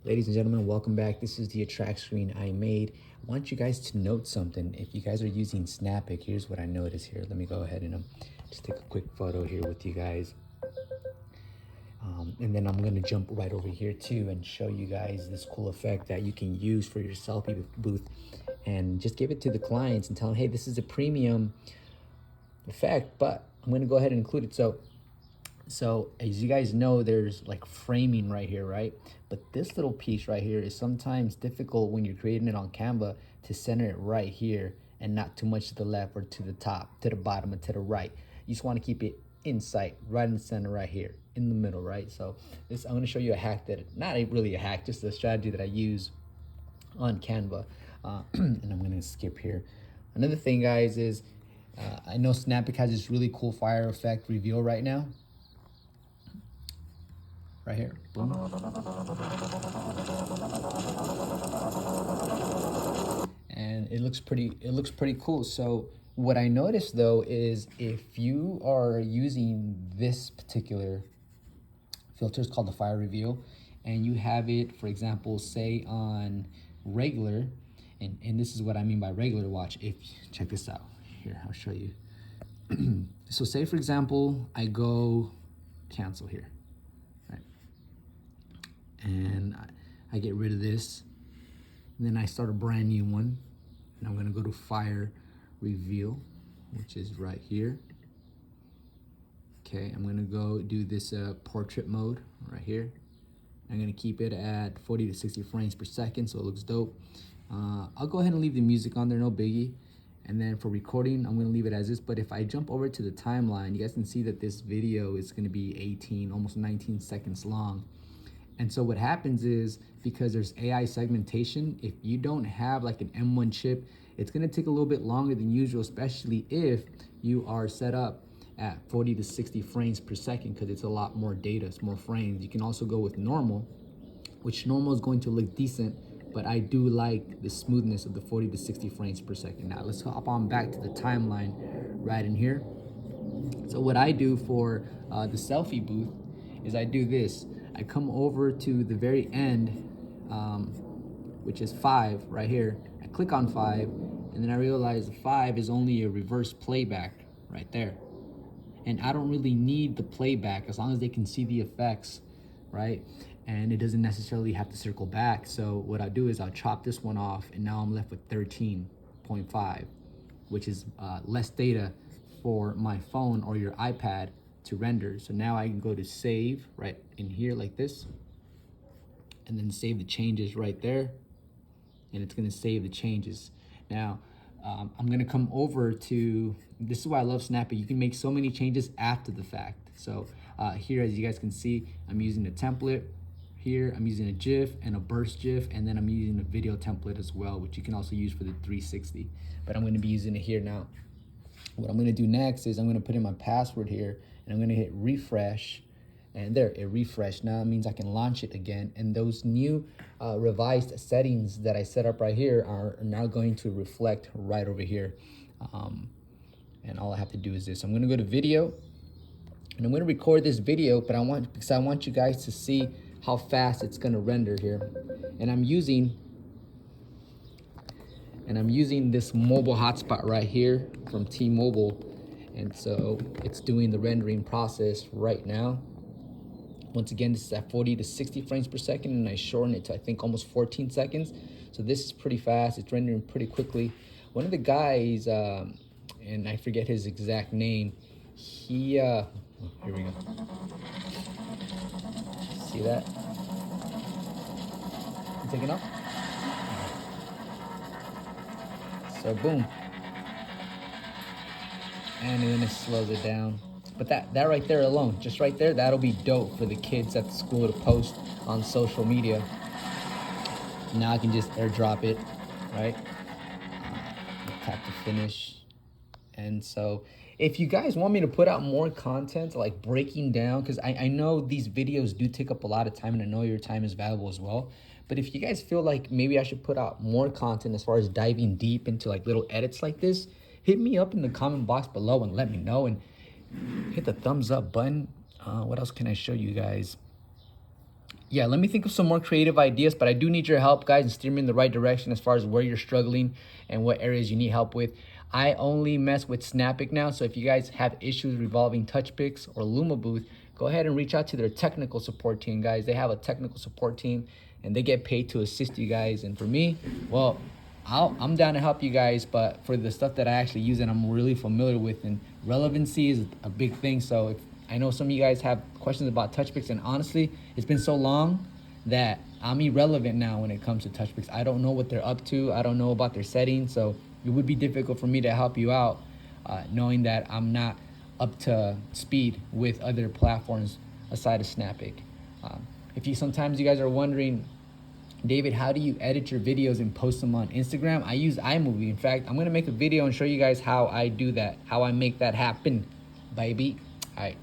Ladies and gentlemen, welcome back. This is the attract screen I made. I want you guys to note something. If you guys are using Snappic, here's what I noticed here. Let me go ahead and just take a quick photo here with you guys. And then I'm gonna jump right over here too and show you guys this cool effect that you can use for your selfie booth and just give it to the clients and tell them, hey, this is a premium effect, but I'm gonna go ahead and include it. So as you guys know, there's like framing right here, right? But this little piece right here is sometimes difficult when you're creating it on Canva to center it right here and not too much to the left or to the top, to the bottom, or to the right. You just want to keep it in sight, right in the center, right here, in the middle, right? So I'm going to show you a hack not really a hack, just a strategy that I use on Canva. And I'm going to skip here. Another thing, guys, is I know Snappic has this really cool fire effect reveal right now. Right here, boom. And it looks pretty cool. So what I noticed though is if you are using this particular filter, it's called the fire reveal, and you have it, for example, say on regular, and this is what I mean by regular. Watch, if check this out. Here, I'll show you. So say for example, I go cancel here. And I get rid of this, and then I start a brand new one, and I'm gonna go to fire reveal, which is right here. Okay, I'm gonna go do this portrait mode right here. I'm gonna keep it at 40 to 60 frames per second so it looks dope. I'll go ahead and leave the music on there, no biggie. And then for recording, I'm gonna leave it as this, but if I jump over to the timeline, you guys can see that this video is gonna be 18, almost 19 seconds long. And so what happens is, because there's AI segmentation, if you don't have like an M1 chip, it's gonna take a little bit longer than usual, especially if you are set up at 40 to 60 frames per second, because it's a lot more data, it's more frames. You can also go with normal, which normal is going to look decent, but I do like the smoothness of the 40 to 60 frames per second. Now let's hop on back to the timeline right in here. So what I do for the selfie booth is I do this. I come over to the very end, which is 5 right here. I click on 5, and then I realize 5 is only a reverse playback right there. And I don't really need the playback as long as they can see the effects, right? And it doesn't necessarily have to circle back. So what I do is I'll chop this one off, and now I'm left with 13.5, which is less data for my phone or your iPad to render. So now I can go to save right in here like this, and then save the changes right there, and it's gonna save the changes. Now I'm gonna come over to, this is why I love Snappic. You can make so many changes after the fact. So here, as you guys can see, I'm using a template. Here I'm using a GIF and a burst GIF, and then I'm using a video template as well, which you can also use for the 360, but I'm gonna be using it here now. What I'm gonna do next is I'm gonna put in my password here, and I'm gonna hit refresh, and there, it refreshed. Now it means I can launch it again, and those new revised settings that I set up right here are now going to reflect right over here. And all I have to do is this. I'm gonna go to video, and I'm gonna record this video, but because I want you guys to see how fast it's gonna render here. And I'm using this mobile hotspot right here from T-Mobile. And so it's doing the rendering process right now. Once again, this is at 40 to 60 frames per second, and I shorten it to, I think, almost 14 seconds. So this is pretty fast. It's rendering pretty quickly. One of the guys, and I forget his exact name, he, oh, here we go. See that? You taking off? So boom. And then it slows it down. But that right there alone, just right there, that'll be dope for the kids at the school to post on social media. Now I can just airdrop it, right? Tap to finish. And so if you guys want me to put out more content, like breaking down, because I know these videos do take up a lot of time, and I know your time is valuable as well. But if you guys feel like maybe I should put out more content as far as diving deep into like little edits like this, hit me up in the comment box below and let me know. And hit the thumbs up button. What else can I show you guys? Yeah, let me think of some more creative ideas, but I do need your help, guys, and steer me in the right direction as far as where you're struggling and what areas you need help with. I only mess with Snapic now, so if you guys have issues revolving TouchPix or Luma Booth, go ahead and reach out to their technical support team, guys. They have a technical support team, and they get paid to assist you guys. And for me, well, I'm down to help you guys, but for the stuff that I actually use and I'm really familiar with, and relevancy is a big thing. So if I know some of you guys have questions about TouchPix, and honestly, it's been so long that I'm irrelevant now when it comes to TouchPix. I don't know what they're up to. I don't know about their settings, so it would be difficult for me to help you out, knowing that I'm not up to speed with other platforms aside of Snapic. If you sometimes you guys are wondering, David, how do you edit your videos and post them on Instagram? I use iMovie. In fact, I'm gonna make a video and show you guys how I do that, how I make that happen, baby. All right.